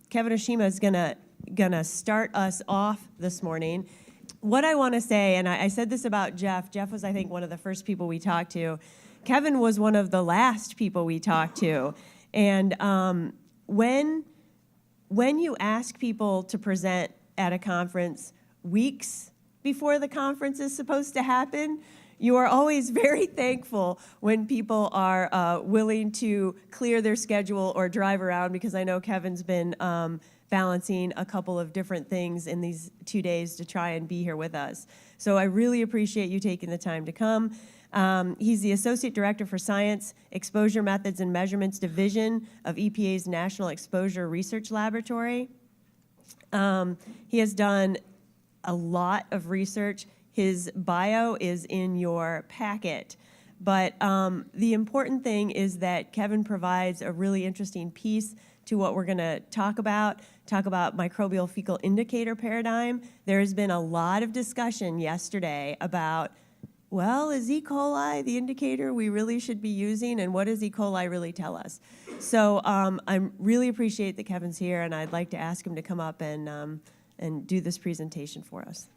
Kevin Oshima is gonna start us off this morning. What I want to say, and I said this about Jeff. Jeff was, I think, one of the first people we talked to. Kevin was one of the last people we talked to. And when you ask people to present at a conference weeks before the conference is supposed to happen, you are always very thankful when people are willing to clear their schedule or drive around, because I know Kevin's been balancing a couple of different things in these 2 days to try and be here with us. So I really appreciate you taking the time to come. He's the Associate Director for Science, Exposure Methods and Measurements Division of EPA's National Exposure Research Laboratory. He has done a lot of research. His bio is in your packet. But the important thing is that Kevin provides a really interesting piece to what we're going to talk about microbial fecal indicator paradigm. There has been a lot of discussion yesterday about, well, is E. coli the indicator we really should be using, and what does E. coli really tell us? So I really appreciate that Kevin's here, and I'd like to ask him to come up and do this presentation for us.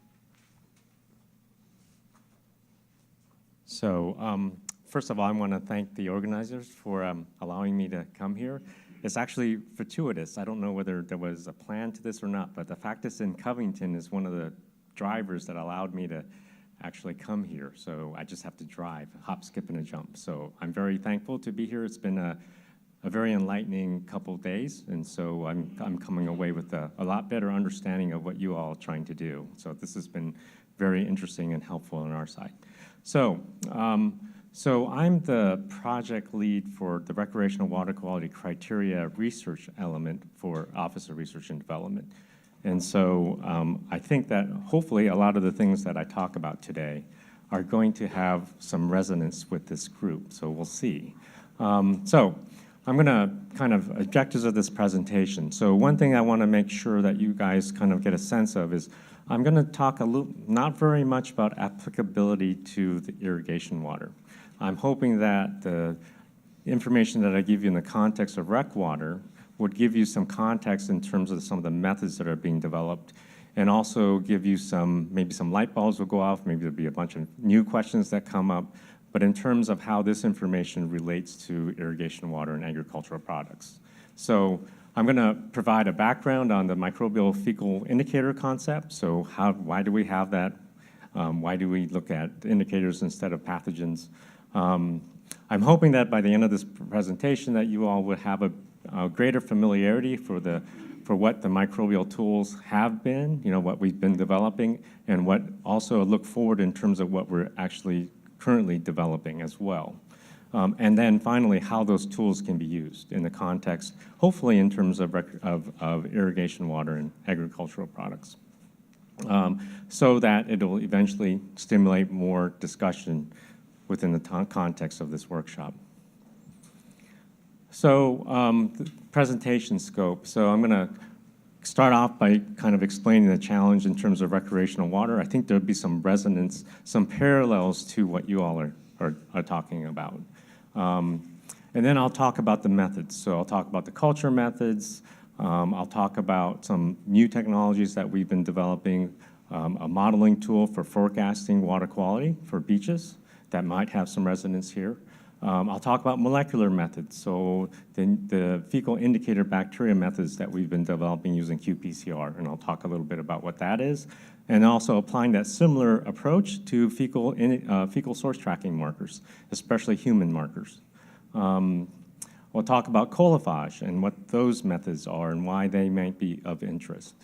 So first of all, I want to thank the organizers for allowing me to come here. It's actually fortuitous. I don't know whether there was a plan to this or not, but the fact it's in Covington is one of the drivers that allowed me to actually come here. So I just have to drive, hop, skip, and a jump. So I'm very thankful to be here. It's been a very enlightening couple of days, and so I'm coming away with a lot better understanding of what you all are trying to do. So this has been very interesting and helpful on our side. So I'm the project lead for the Recreational Water Quality Criteria research element for Office of Research and Development. And so I think that hopefully a lot of the things that I talk about today are going to have some resonance with this group, so we'll see. So I'm going to kind of objectives of this presentation. So one thing I want to make sure that you guys kind of get a sense of is I'm going to talk not very much about applicability to the irrigation water. I'm hoping that the information that I give you in the context of rec water would give you some context in terms of some of the methods that are being developed, and also give you maybe some light bulbs will go off, maybe there'll be a bunch of new questions that come up, but in terms of how this information relates to irrigation water and agricultural products. So I'm going to provide a background on the microbial fecal indicator concept. So why do we have that? Why do we look at indicators instead of pathogens? I'm hoping that by the end of this presentation that you all would have a greater familiarity for what the microbial tools have been, what we've been developing, and what also look forward in terms of what we're actually currently developing as well. And then finally, how those tools can be used in the context, hopefully in terms of irrigation water and agricultural products, so that it'll eventually stimulate more discussion within the context of this workshop. So the presentation scope. So I'm going to start off by kind of explaining the challenge in terms of recreational water. I think there'll be some resonance, some parallels to what you all are talking about. And then I'll talk about the methods. So I'll talk about the culture methods. I'll talk about some new technologies that we've been developing, a modeling tool for forecasting water quality for beaches that might have some resonance here. I'll talk about molecular methods, so the fecal indicator bacteria methods that we've been developing using qPCR, and I'll talk a little bit about what that is, and also applying that similar approach to fecal source tracking markers, especially human markers. We'll talk about colophage and what those methods are and why they might be of interest.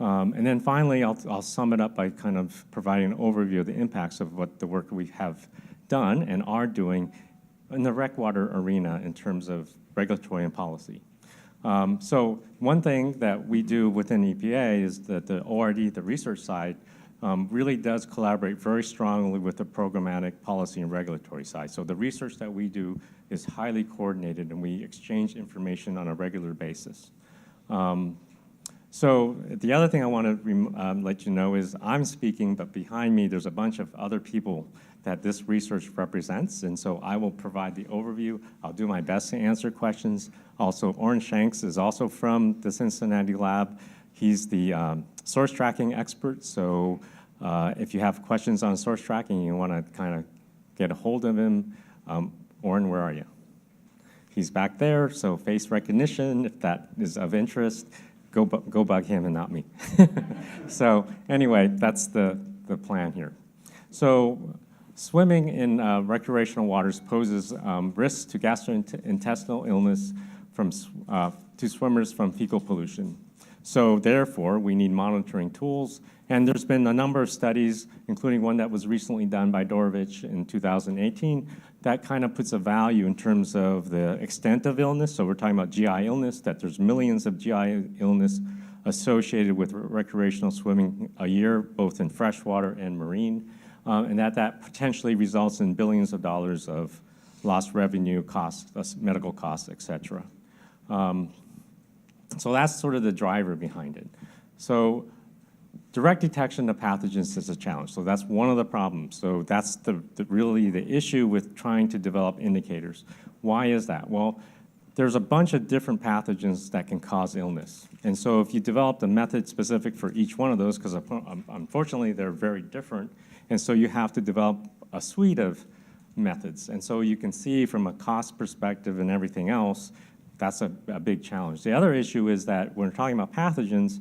And then finally, I'll sum it up by kind of providing an overview of the impacts of what the work we have done and are doing in the rec water arena in terms of regulatory and policy. So one thing that we do within EPA is that the ORD, the research side, really does collaborate very strongly with the programmatic policy and regulatory side. So the research that we do is highly coordinated, and we exchange information on a regular basis. So the other thing I want to let you know is I'm speaking, but behind me there's a bunch of other people that this research represents. And so I will provide the overview. I'll do my best to answer questions. Also, Oren Shanks is also from the Cincinnati lab. He's the source tracking expert. So if you have questions on source tracking, you want to kind of get a hold of him. Oren, where are you? He's back there, so face recognition, if that is of interest, go bug him and not me. So anyway, that's the plan here. So swimming in recreational waters poses risks to gastrointestinal illness to swimmers from fecal pollution. So therefore, we need monitoring tools. And there's been a number of studies, including one that was recently done by Dorovich in 2018, that kind of puts a value in terms of the extent of illness. So we're talking about GI illness, that there's millions of GI illness associated with recreational swimming a year, both in freshwater and marine, and that potentially results in billions of dollars of lost revenue, costs, medical costs, et cetera. So that's sort of the driver behind it. So direct detection of pathogens is a challenge. So that's one of the problems. So that's really the issue with trying to develop indicators. Why is that? Well, there's a bunch of different pathogens that can cause illness. And so if you develop a method specific for each one of those, because unfortunately they're very different, and so you have to develop a suite of methods. And so you can see from a cost perspective and everything else, that's a big challenge. The other issue is that when we're talking about pathogens,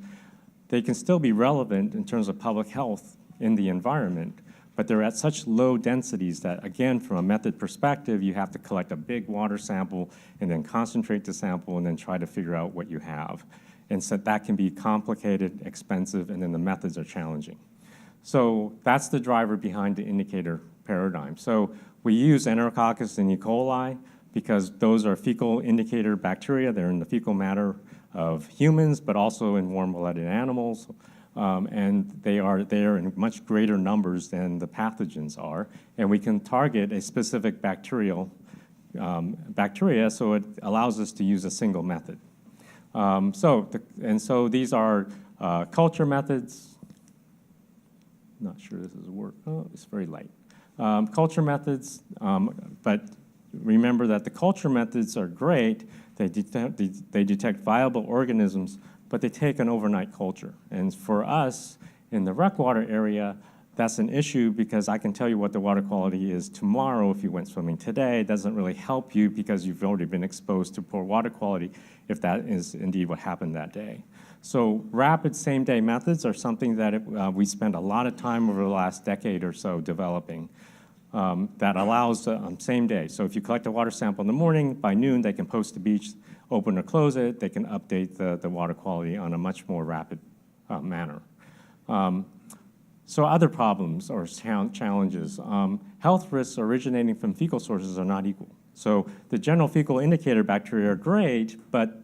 they can still be relevant in terms of public health in the environment, but they're at such low densities that, again, from a method perspective, you have to collect a big water sample and then concentrate the sample and then try to figure out what you have. And so that can be complicated, expensive, and then the methods are challenging. So that's the driver behind the indicator paradigm. So we use Enterococcus and E. coli because those are fecal indicator bacteria. They're in the fecal matter of humans, but also in warm-blooded animals. And they are there in much greater numbers than the pathogens are. And we can target a specific bacteria, so it allows us to use a single method. So these are culture methods. Not sure this is work. Oh, it's very light. Culture methods, but remember that the culture methods are great. They detect viable organisms, but they take an overnight culture. And for us, in the rec water area, that's an issue because I can tell you what the water quality is tomorrow if you went swimming today. It doesn't really help you because you've already been exposed to poor water quality if that is indeed what happened that day. So rapid same-day methods are something that we spent a lot of time over the last decade or so developing. That allows same day. So if you collect a water sample in the morning, by noon they can post the beach, open or close it. They can update the water quality on a much more rapid manner. So other problems or challenges. Health risks originating from fecal sources are not equal. So the general fecal indicator bacteria are great, but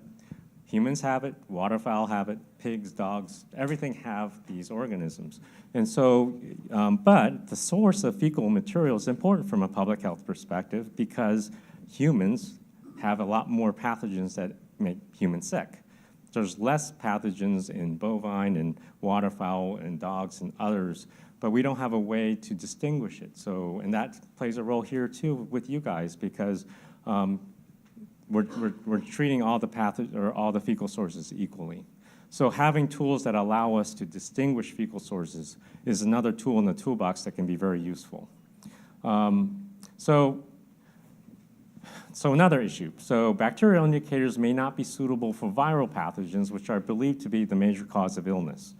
humans have it, waterfowl have it, pigs, dogs, everything have these organisms. And so, but the source of fecal material is important from a public health perspective because humans have a lot more pathogens that make humans sick. There's less pathogens in bovine and waterfowl and dogs and others, but we don't have a way to distinguish it. So, and that plays a role here too with you guys because we're treating all the fecal sources equally. So having tools that allow us to distinguish fecal sources is another tool in the toolbox that can be very useful. So another issue. So bacterial indicators may not be suitable for viral pathogens, which are believed to be the major cause of illness.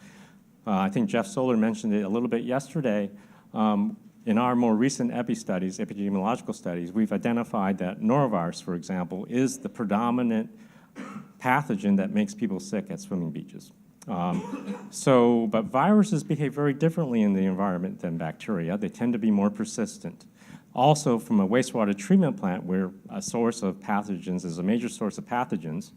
I think Jeff Soler mentioned it a little bit yesterday. In our more recent epidemiological studies, we've identified that norovirus, for example, is the predominant pathogen that makes people sick at swimming beaches. But viruses behave very differently in the environment than bacteria. They tend to be more persistent. Also, from a wastewater treatment plant, where a source of pathogens is a major source of pathogens,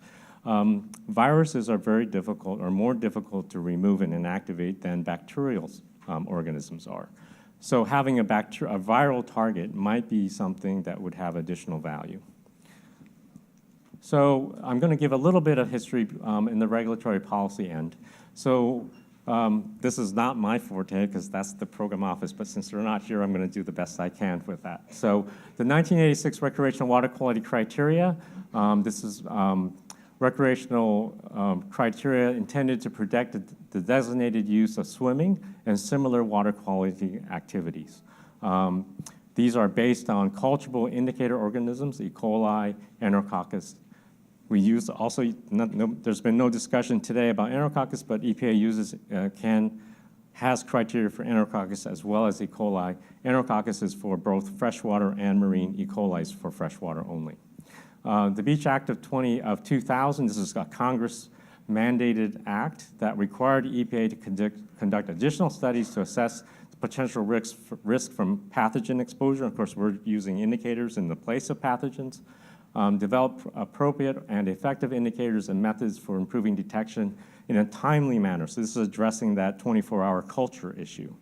viruses are very difficult or more difficult to remove and inactivate than bacterial organisms are. So having a viral target might be something that would have additional value. So I'm going to give a little bit of history in the regulatory policy end. So This is not my forte because that's the program office, but since they're not here, I'm going to do the best I can with that. So the 1986 recreational water quality criteria, this is recreational criteria intended to protect the designated use of swimming and similar water quality activities. These are based on culturable indicator organisms, E. coli, Enterococcus. We use also, there's been no discussion today about Enterococcus, but EPA uses, has criteria for Enterococcus as well as E. coli. Enterococcus is for both freshwater and marine. E. coli is for freshwater only. The Beach Act of 2000, this is a Congress-mandated act that required EPA to conduct additional studies to assess the potential risk from pathogen exposure. Of course, we're using indicators in the place of pathogens. Develop appropriate and effective indicators and methods for improving detection in a timely manner. So this is addressing that 24-hour culture issue.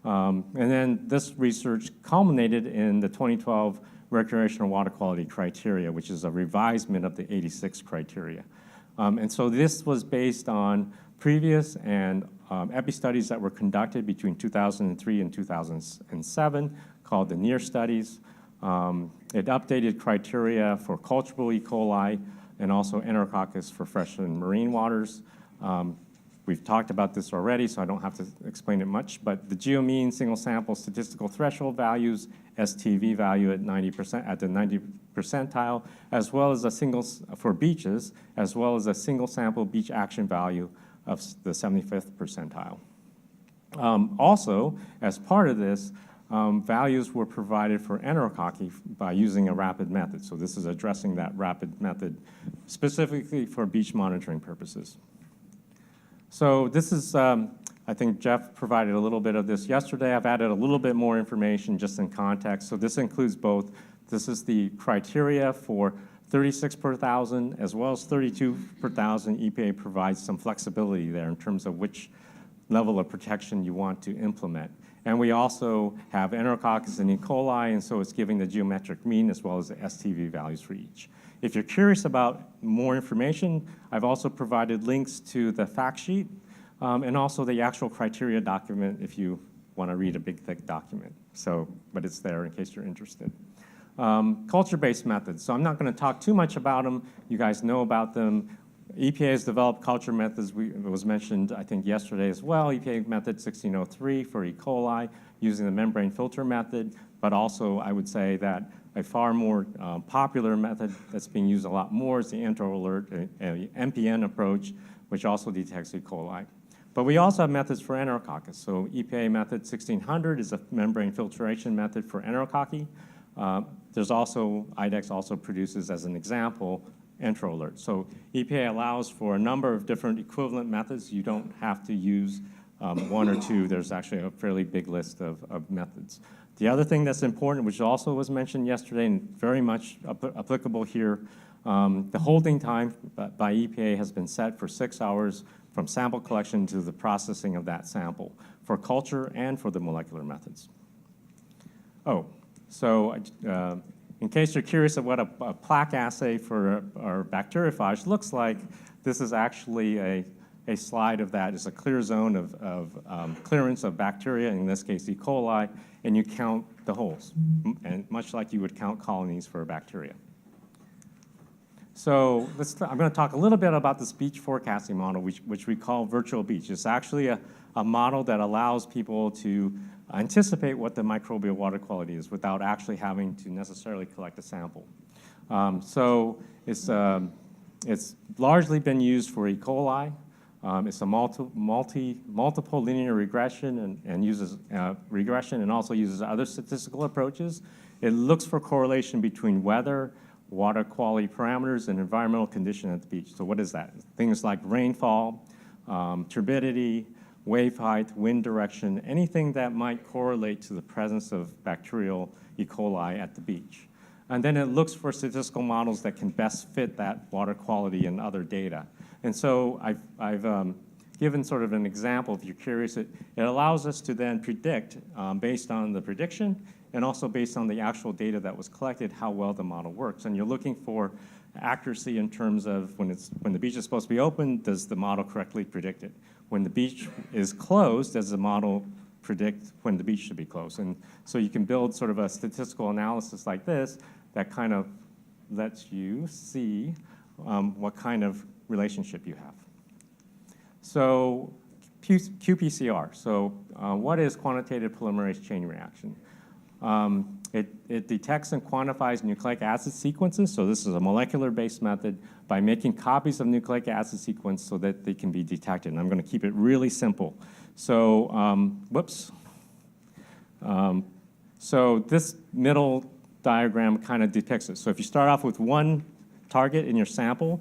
And then this research culminated in the 2012 recreational water quality criteria, which is a revisement of the 86 criteria. And so this was based on previous and epi studies that were conducted between 2003 and 2007 called the NEAR studies. It updated criteria for cultural E. coli and also Enterococcus for fresh and marine waters. We've talked about this already, so I don't have to explain it much, but the geomean single sample statistical threshold values, STV value at 90%, at the 90th percentile, as well as a single, for beaches, as well as a single sample beach action value of the 75th percentile. Also, as part of this, values were provided for Enterococci by using a rapid method. So this is addressing that rapid method specifically for beach monitoring purposes. So this is, I think Jeff provided a little bit of this yesterday. I've added a little bit more information just in context. So this includes both, this is the criteria for 36 per 1,000 as well as 32 per 1,000. EPA provides some flexibility there in terms of which level of protection you want to implement. And we also have Enterococcus and E. coli, and so it's giving the geometric mean as well as the STV values for each. If you're curious about more information, I've also provided links to the fact sheet and also the actual criteria document if you want to read a big, thick document. So, but it's there in case you're interested. Culture-based methods. So I'm not going to talk too much about them. You guys know about them. EPA has developed culture methods. It was mentioned, I think, yesterday as well. EPA method 1603 for E. coli, using the membrane filter method, but also I would say that a far more popular method that's being used a lot more is the EnteroAlert, MPN approach, which also detects E. coli. But we also have methods for Enterococcus. So EPA method 1600 is a membrane filtration method for Enterococci. There's also, IDEX also produces, as an example, EnteroAlert. So EPA allows for a number of different equivalent methods. You don't have to use one or two. There's actually a fairly big list of methods. The other thing that's important, which also was mentioned yesterday and very much applicable here, the holding time by EPA has been set for 6 hours from sample collection to the processing of that sample for culture and for the molecular methods. Oh, so in case you're curious of what a plaque assay for our bacteriophage looks like, this is actually a slide of that. It's a clear zone of clearance of bacteria, in this case E. coli, and you count the holes, and much like you would count colonies for a bacteria. So I'm going to talk a little bit about this beach forecasting model, which we call virtual beach. It's actually a model that allows people to anticipate what the microbial water quality is without actually having to necessarily collect a sample. So it's largely been used for E. coli. It's a multiple linear regression and uses regression and also uses other statistical approaches. It looks for correlation between weather, water quality parameters, and environmental condition at the beach. So what is that? Things like rainfall, turbidity, wave height, wind direction, anything that might correlate to the presence of bacterial E. coli at the beach. And then it looks for statistical models that can best fit that water quality and other data. And so I've given sort of an example, if you're curious. It allows us to then predict, based on the prediction and also based on the actual data that was collected, how well the model works. And you're looking for accuracy in terms of when the beach is supposed to be open, does the model correctly predict it? When the beach is closed, does the model predict when the beach should be closed? And so you can build sort of a statistical analysis like this that kind of lets you see what kind of relationship you have. So qPCR. So what is quantitative polymerase chain reaction? It detects and quantifies nucleic acid sequences. So this is a molecular-based method by making copies of nucleic acid sequence so that they can be detected. And I'm going to keep it really simple. So, so this middle diagram kind of depicts it. So if you start off with one target in your sample,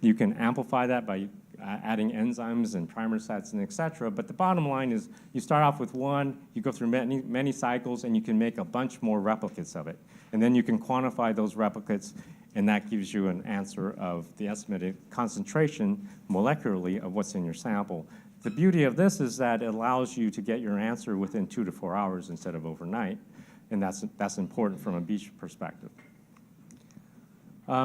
you can amplify that by adding enzymes and primer sets and et cetera. But the bottom line is you start off with one, you go through many cycles, and you can make a bunch more replicates of it. And then you can quantify those replicates, and that gives you an answer of the estimated concentration molecularly of what's in your sample. The beauty of this is that it allows you to get your answer within 2 to 4 hours instead of overnight, and that's important from a beach perspective.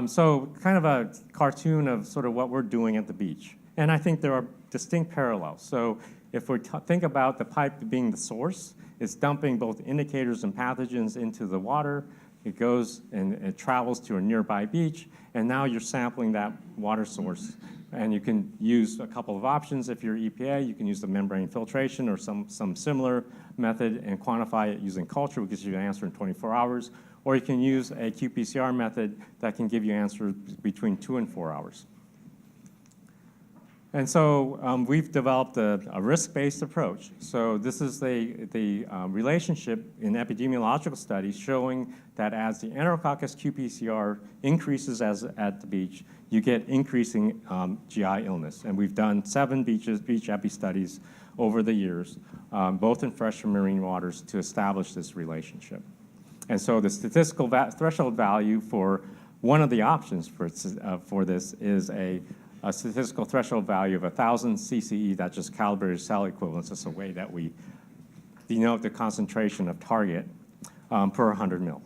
So kind of a cartoon of sort of what we're doing at the beach. And I think there are distinct parallels. So if we think about the pipe being the source, it's dumping both indicators and pathogens into the water. It goes and it travels to a nearby beach, and now you're sampling that water source. And you can use a couple of options. If you're EPA, you can use the membrane filtration or some similar method and quantify it using culture, which gives you an answer in 24 hours. Or you can use a qPCR method that can give you answers between 2 and 4 hours. And so we've developed a risk-based approach. So this is the relationship in epidemiological studies showing that as the Enterococcus qPCR increases at the beach, you get increasing GI illness. And we've done 7 beach epi studies over the years, both in fresh and marine waters, to establish this relationship. And so the statistical threshold value for one of the options for this is a statistical threshold value of 1,000 CCE, that's just calibrated cell equivalents. It's a way that we denote the concentration of target per 100 mil.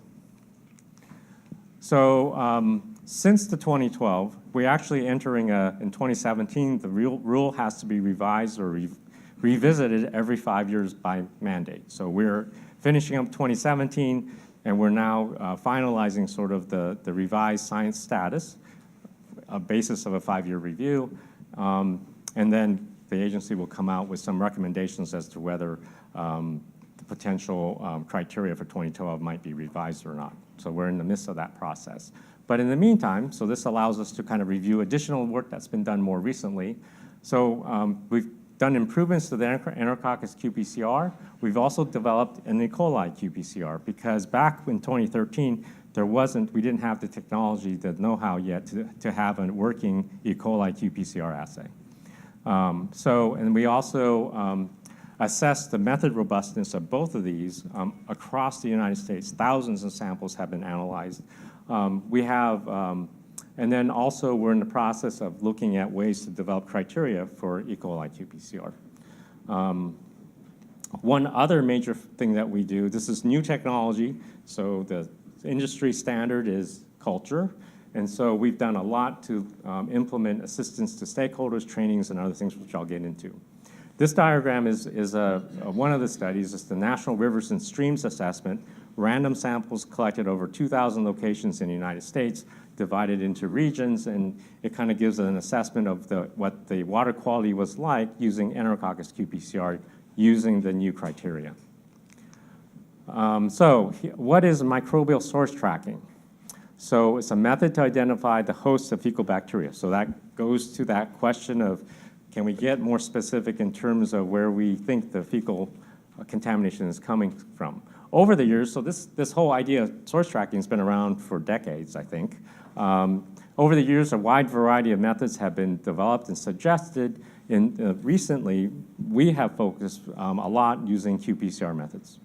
So since the 2012, we're actually entering in 2017, the rule has to be revised or revisited every 5 years by mandate. So we're finishing up 2017, and we're now finalizing sort of the revised science status, a basis of a 5-year review, and then the agency will come out with some recommendations as to whether the potential criteria for 2012 might be revised or not. So we're in the midst of that process. But in the meantime, so this allows us to kind of review additional work that's been done more recently. So we've done improvements to the Enterococcus qPCR. We've also developed an E. coli qPCR because back in 2013, we didn't have the technology, the know-how yet to have a working E. coli qPCR assay. And we also assessed the method robustness of both of these across the United States. Thousands of samples have been analyzed. And then also we're in the process of looking at ways to develop criteria for E. coli qPCR. One other major thing that we do, this is new technology, so the industry standard is culture, and so we've done a lot to implement assistance to stakeholders, trainings, and other things which I'll get into. This diagram is one of the studies. It's the National Rivers and Streams Assessment, random samples collected over 2,000 locations in the United States, divided into regions, and it kind of gives an assessment of what the water quality was like using Enterococcus qPCR using the new criteria. So what is microbial source tracking? So it's a method to identify the host of fecal bacteria. So that goes to that question of, can we get more specific in terms of where we think the fecal contamination is coming from? Over the years, so this whole idea of source tracking has been around for decades, I think. Over the years, a wide variety of methods have been developed and suggested. Recently, we have focused a lot using qPCR methods.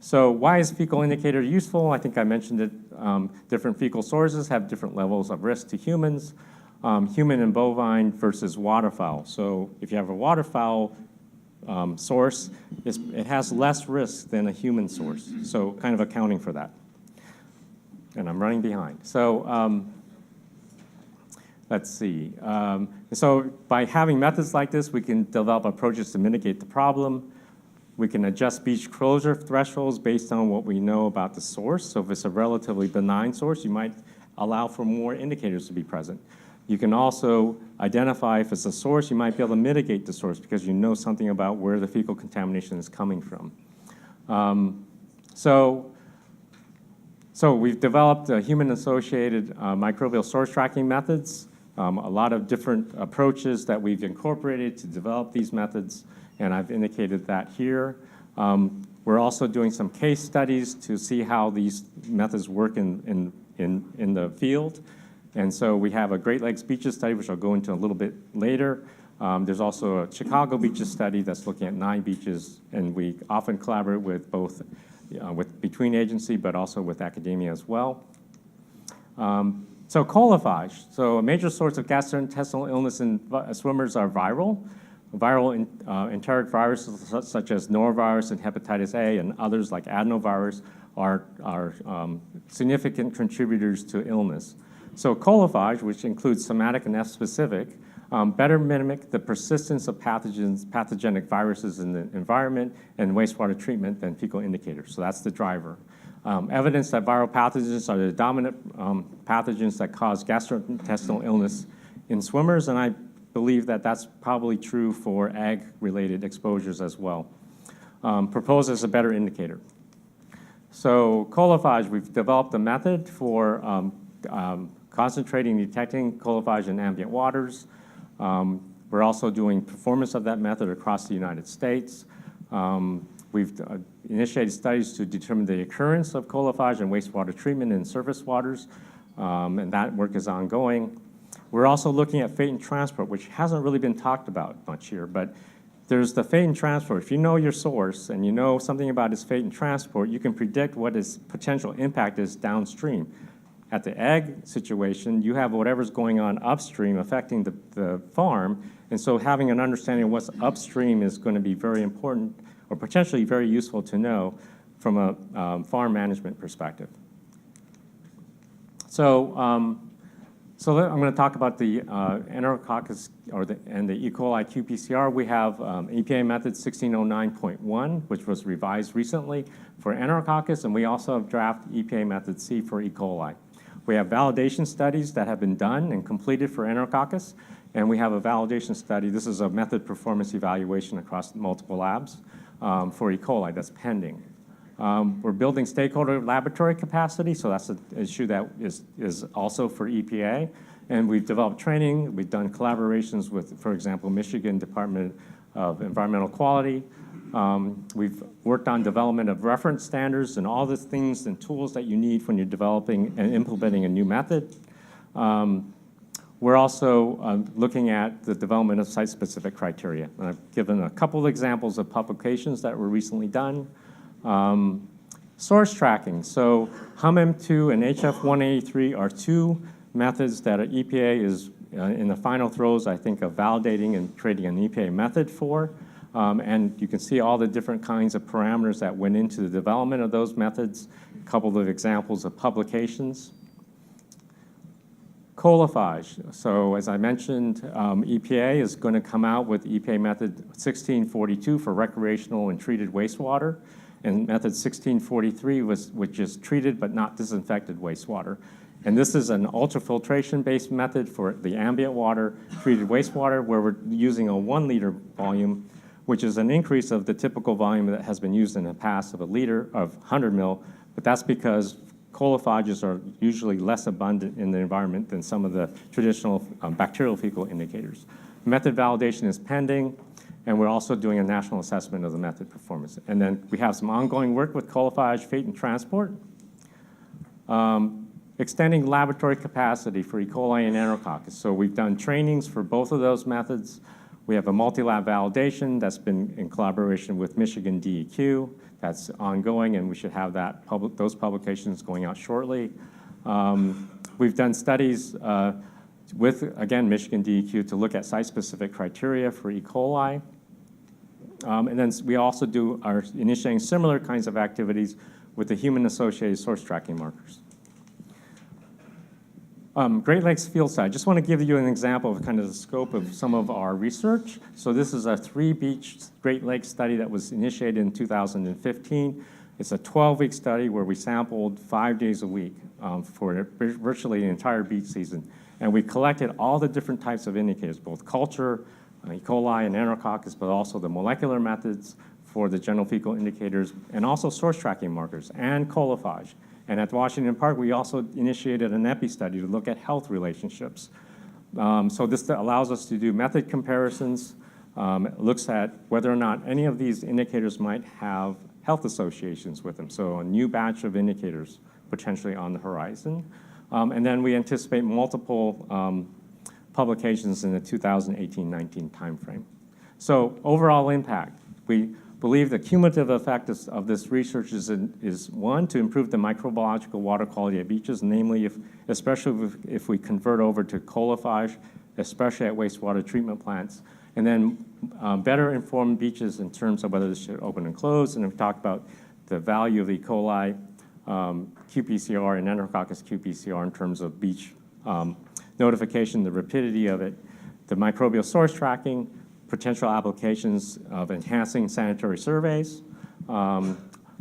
So why is fecal indicator useful? I think I mentioned it. Different fecal sources have different levels of risk to humans. Human and bovine versus waterfowl. So if you have a waterfowl source, it has less risk than a human source. So kind of accounting for that. and I'm running behind. So let's see. So by having methods like this, we can develop approaches to mitigate the problem. We can adjust beach closure thresholds based on what we know about the source. So if it's a relatively benign source, you might allow for more indicators to be present. You can also identify if it's a source, you might be able to mitigate the source because you know something about where the fecal contamination is coming from. So we've developed human-associated microbial source tracking methods, a lot of different approaches that we've incorporated to develop these methods, and I've indicated that here. We're also doing some case studies to see how these methods work in the field. And so we have a Great Lakes beaches study, which I'll go into a little bit later. There's also a Chicago beaches study that's looking at 9 beaches, and we often collaborate with both between agency, but also with academia as well. So colophage. So a major source of gastrointestinal illness in swimmers are viral. Viral enteric viruses such as norovirus and hepatitis A and others like adenovirus are significant contributors to illness. So colophage, which includes somatic and F-specific, better mimic the persistence of pathogenic viruses in the environment and wastewater treatment than fecal indicators. So that's the driver. Evidence that viral pathogens are the dominant pathogens that cause gastrointestinal illness in swimmers, and I believe that that's probably true for ag-related exposures as well. Proposed as a better indicator. So colophage, we've developed a method for concentrating and detecting colophage in ambient waters. We're also doing performance of that method across the United States. We've initiated studies to determine the occurrence of colophage in wastewater treatment in surface waters, and that work is ongoing. We're also looking at fate and transport, which hasn't really been talked about much here, but there's the fate and transport. If you know your source and you know something about its fate and transport, you can predict what its potential impact is downstream. At the ag situation, you have whatever's going on upstream affecting the farm, and so having an understanding of what's upstream is going to be very important or potentially very useful to know from a farm management perspective. So, I'm going to talk about the Enterococcus and the E. coli qPCR. We have EPA method 1609.1, which was revised recently for Enterococcus, and we also have draft EPA method C for E. coli. We have validation studies that have been done and completed for Enterococcus, and we have a validation study. This is a method performance evaluation across multiple labs for E. coli that's pending. We're building stakeholder laboratory capacity, so that's an issue that is also for EPA. And we've developed training. We've done collaborations with, for example, Michigan Department of Environmental Quality. We've worked on development of reference standards and all the things and tools that you need when you're developing and implementing a new method. We're also looking at the development of site-specific criteria. And I've given a couple of examples of publications that were recently done. Source tracking. So HUM-M2 and HF183 are 2 methods that EPA is in the final throes, I think, of validating and creating an EPA method for. And you can see all the different kinds of parameters that went into the development of those methods. A couple of examples of publications. Colophage. So as I mentioned, EPA is going to come out with EPA method 1642 for recreational and treated wastewater, and method 1643 which is treated but not disinfected wastewater. And this is an ultrafiltration-based method for the ambient water, treated wastewater, where we're using a 1 liter volume, which is an increase of the typical volume that has been used in the past of 1 liter of 100 mil, but that's because colophages are usually less abundant in the environment than some of the traditional bacterial fecal indicators. Method validation is pending, and we're also doing a national assessment of the method performance. And then we have some ongoing work with colophage, fate, and transport. Extending laboratory capacity for E. coli and Enterococcus. So we've done trainings for both of those methods. We have a multi-lab validation that's been in collaboration with Michigan DEQ. That's ongoing, and we should have those publications going out shortly. We've done studies with, again, Michigan DEQ to look at site-specific criteria for E. coli. And then we also are initiating similar kinds of activities with the human-associated source tracking markers. Great Lakes field site. I just want to give you an example of kind of the scope of some of our research. So this is a 3-beach Great Lakes study that was initiated in 2015. It's a 12-week study where we sampled 5 days a week for virtually the entire beach season. And we collected all the different types of indicators, both culture, E. coli, and Enterococcus, but also the molecular methods for the general fecal indicators, and also source tracking markers and colophage. And at Washington Park, we also initiated an EPI study to look at health relationships. So this allows us to do method comparisons. It looks at whether or not any of these indicators might have health associations with them. So a new batch of indicators potentially on the horizon. And then we anticipate multiple publications in the 2018-19 timeframe. So overall impact, we believe the cumulative effect of this research is one, to improve the microbiological water quality at beaches, namely especially if we convert over to colophage, especially at wastewater treatment plants, and then better inform beaches in terms of whether this should open and close, and we've talked about the value of E. coli, qPCR, and Enterococcus qPCR in terms of beach notification, the rapidity of it, the microbial source tracking, potential applications of enhancing sanitary surveys,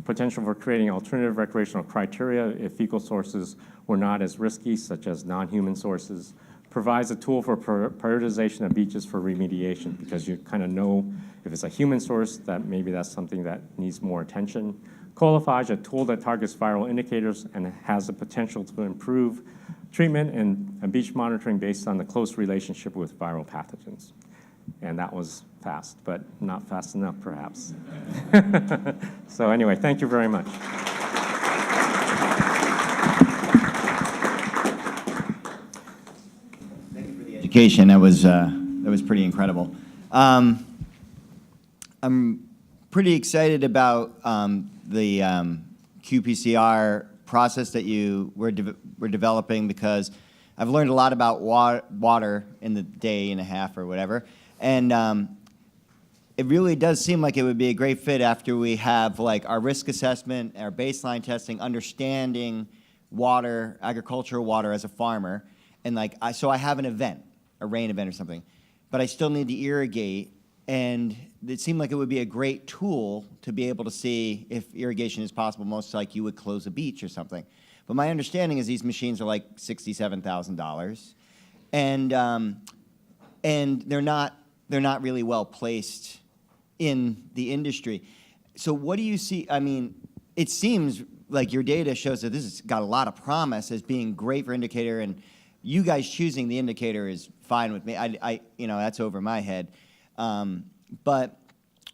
potential for creating alternative recreational criteria if fecal sources were not as risky, such as non-human sources, provides a tool for prioritization of beaches for remediation, because you kind of know if it's a human source that maybe that's something that needs more attention. Colophage, a tool that targets viral indicators and has the potential to improve treatment and beach monitoring based on the close relationship with viral pathogens. And that was fast, but not fast enough, perhaps. So anyway, thank you very much. Thank you for the education. That was pretty incredible. I'm pretty excited about the qPCR process that you were developing, because I've learned a lot about water in the day and a half or whatever. And it really does seem like it would be a great fit after we have like our risk assessment, our baseline testing, understanding water, agricultural water as a farmer. And like, so I have an event, a rain event or something, but I still need to irrigate. And it seemed like it would be a great tool to be able to see if irrigation is possible, most like you would close a beach or something. But my understanding is these machines are like $67,000. And they're not really well placed in the industry. So what do you see? I mean, it seems like your data shows that this has got a lot of promise as being great for indicator, and you guys choosing the indicator is fine with me. That's over my head. But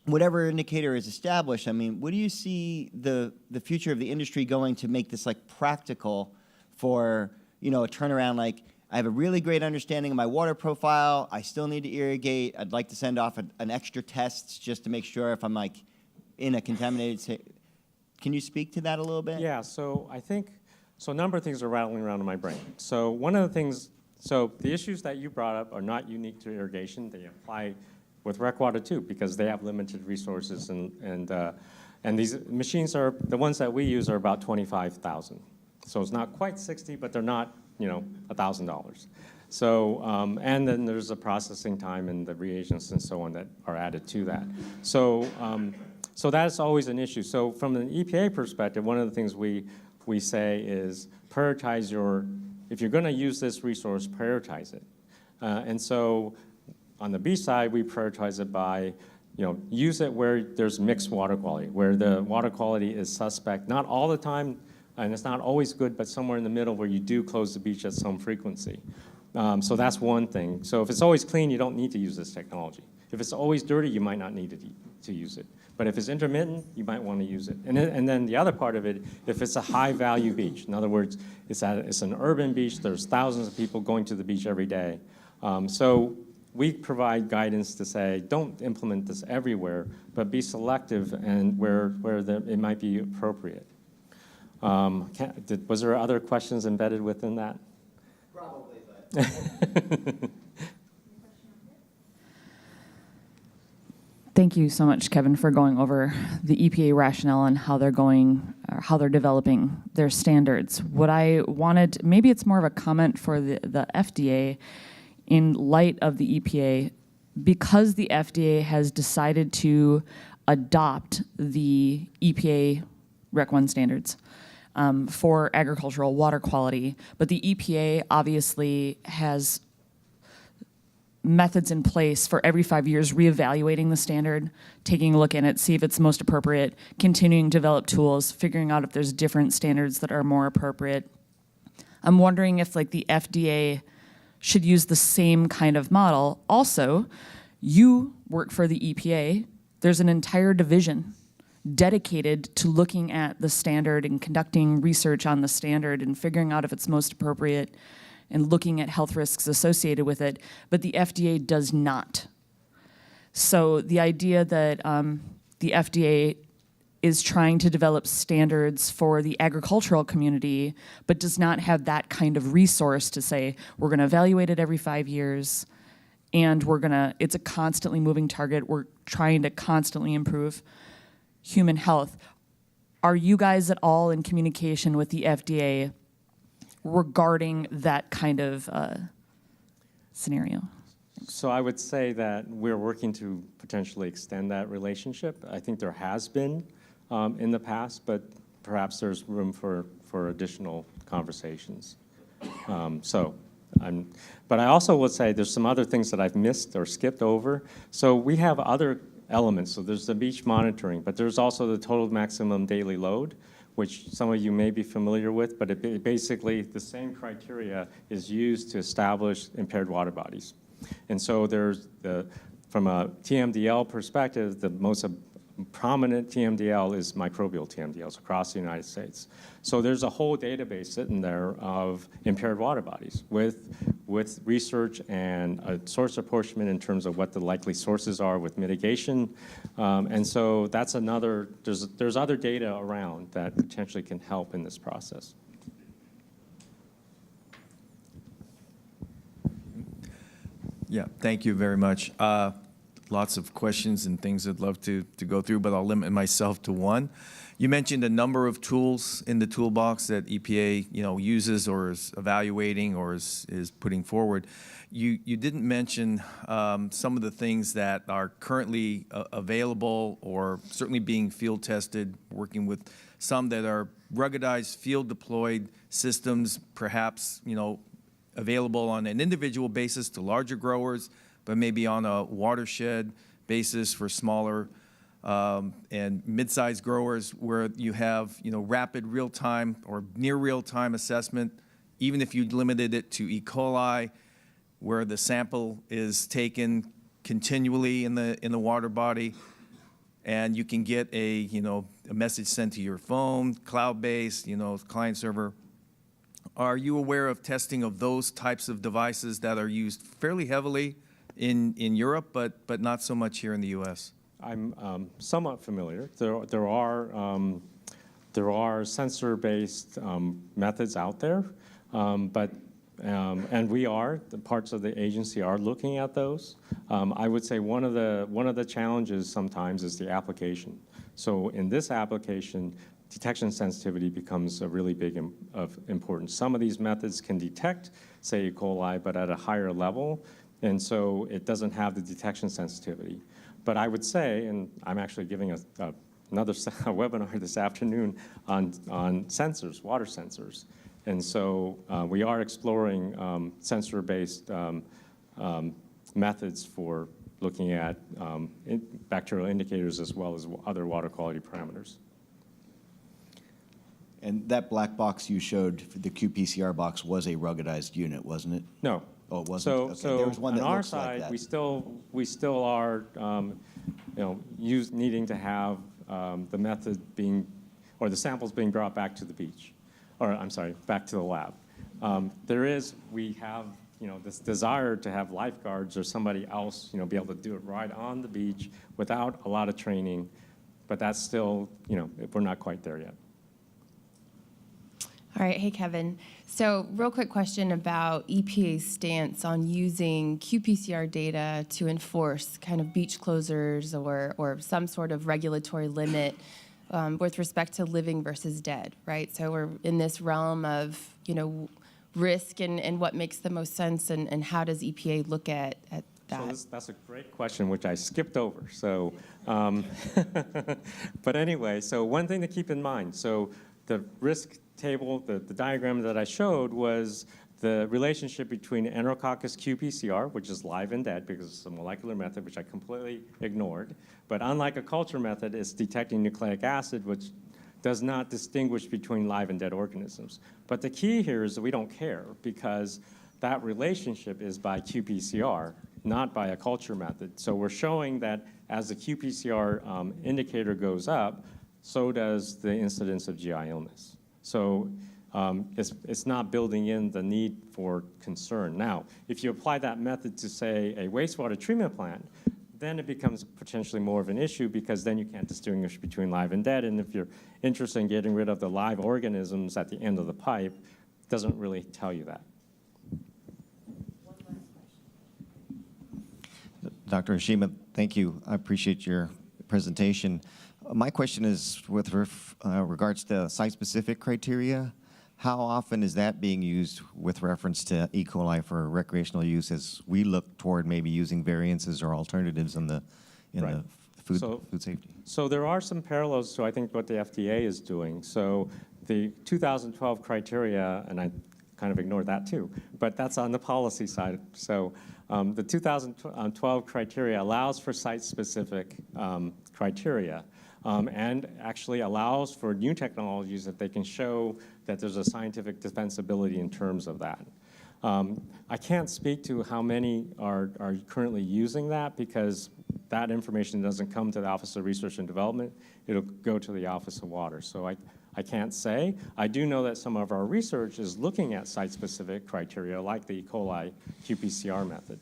whatever indicator is established, I mean, what do you see the future of the industry going to make this like practical for, a turnaround? Like, I have a really great understanding of my water profile. I still need to irrigate. I'd like to send off an extra test just to make sure if I'm like in a contaminated state. Can you speak to that a little bit? Yeah, so I think, a number of things are rattling around in my brain. So one of the things, the issues that you brought up are not unique to irrigation. They apply with rec water too, because they have limited resources, and these machines are, the ones that we use are about $25,000. So it's not quite 60, but they're not, $1,000. So, and then there's the processing time and the reagents and so on that are added to that. So that's always an issue. So from an EPA perspective, one of the things we say is prioritize if you're going to use this resource, prioritize it. And so on the beach side, we prioritize it by, use it where there's mixed water quality, where the water quality is suspect, not all the time, and it's not always good, but somewhere in the middle where you do close the beach at some frequency. So that's one thing. So if it's always clean, you don't need to use this technology. If it's always dirty, you might not need to use it. But if it's intermittent, you might want to use it. And then the other part of it, if it's a high-value beach, in other words, it's an urban beach, there's thousands of people going to the beach every day. So we provide guidance to say, don't implement this everywhere, but be selective and where it might be appropriate. Was there other questions embedded within that? Probably, but. Thank you so much, Kevin, for going over the EPA rationale and how they're going or how they're developing their standards. What I wanted, maybe it's more of a comment for the FDA in light of the EPA, because the FDA has decided to adopt the EPA Rec 1 standards for agricultural water quality, but the EPA obviously has methods in place for every 5 years reevaluating the standard, taking a look at it, see if it's most appropriate, continuing to develop tools, figuring out if there's different standards that are more appropriate. I'm wondering if like the FDA should use the same kind of model. Also, you work for the EPA. There's an entire division dedicated to looking at the standard and conducting research on the standard and figuring out if it's most appropriate and looking at health risks associated with it, but the FDA does not. So the idea that the FDA is trying to develop standards for the agricultural community, but does not have that kind of resource to say, we're gonna evaluate it every 5 years, and it's a constantly moving target. We're trying to constantly improve human health. Are you guys at all in communication with the FDA regarding that kind of scenario? So I would say that we're working to potentially extend that relationship. I think there has been in the past, but perhaps there's room for additional conversations. But I also would say there's some other things that I've missed or skipped over. So we have other elements. So there's the beach monitoring, but there's also the total maximum daily load, which some of you may be familiar with, but basically the same criteria is used to establish impaired water bodies. And so there's from a TMDL perspective, the most prominent TMDL is microbial TMDLs across the United States. So there's a whole database sitting there of impaired water bodies with research and a source apportionment in terms of what the likely sources are with mitigation. And so that's another, there's other data around that potentially can help in this process. Yeah, thank you very much. Lots of questions and things I'd love to go through, but I'll limit myself to one. You mentioned a number of tools in the toolbox that EPA uses or is evaluating or is putting forward. You didn't mention some of the things that are currently available or certainly being field tested, working with some that are ruggedized field deployed systems, perhaps available on an individual basis to larger growers, but maybe on a watershed basis for smaller and mid-sized growers where you have rapid real-time or near real-time assessment, even if you limited it to E. coli, where the sample is taken continually in the water body, and you can get a message sent to your phone, cloud-based, client server. Are you aware of testing of those types of devices that are used fairly heavily in Europe, but not so much here in the U.S.? I'm somewhat familiar. There are sensor-based methods out there, and the parts of the agency are looking at those. I would say one of the challenges sometimes is the application. So in this application, detection sensitivity becomes a really big of importance. Some of these methods can detect, say, E. coli, but at a higher level, and so it doesn't have the detection sensitivity. But I would say, and I'm actually giving another webinar this afternoon on sensors, water sensors. And so we are exploring sensor-based methods for looking at bacterial indicators as well as other water quality parameters. And that black box you showed, the qPCR box, was a ruggedized unit, wasn't it? No. Oh, it wasn't? So, okay. There was one on that our looks side, like that. we still are, needing to have the method being, or the samples being brought back to the beach, or I'm sorry, back to the lab. We have, this desire to have lifeguards or somebody else, be able to do it right on the beach without a lot of training, but that's still, we're not quite there yet. All right, hey Kevin. So real quick question about EPA's stance on using qPCR data to enforce kind of beach closures or some sort of regulatory limit with respect to living versus dead, right? So we're in this realm of, risk and what makes the most sense, and how does EPA look at that? So that's a great question, which I skipped over. So, but anyway, so one thing to keep in mind. So the risk table, the diagram that I showed was the relationship between Enterococcus qPCR, which is live and dead because it's a molecular method, which I completely ignored. But unlike a culture method, it's detecting nucleic acid, which does not distinguish between live and dead organisms. But the key here is that we don't care because that relationship is by qPCR, not by a culture method. So we're showing that as the qPCR indicator goes up, so does the incidence of GI illness. So it's not building in the need for concern. Now, if you apply that method to, say, a wastewater treatment plant, then it becomes potentially more of an issue because then you can't distinguish between live and dead. And if you're interested in getting rid of the live organisms at the end of the pipe, it doesn't really tell you that. Dr. Oshima, thank you. I appreciate your presentation. My question is with regards to site-specific criteria. How often is that being used with reference to E. coli for recreational use as we look toward maybe using variances or alternatives in the food safety? So there are some parallels to, I think, what the FDA is doing. So the 2012 criteria, and I kind of ignored that too, but that's on the policy side. So the 2012 criteria allows for site-specific criteria. And actually allows for new technologies that they can show that there's a scientific defensibility in terms of that. I can't speak to how many are currently using that because that information doesn't come to the Office of Research and Development. It'll go to the Office of Water. So I can't say. I do know that some of our research is looking at site-specific criteria like the E. coli qPCR method.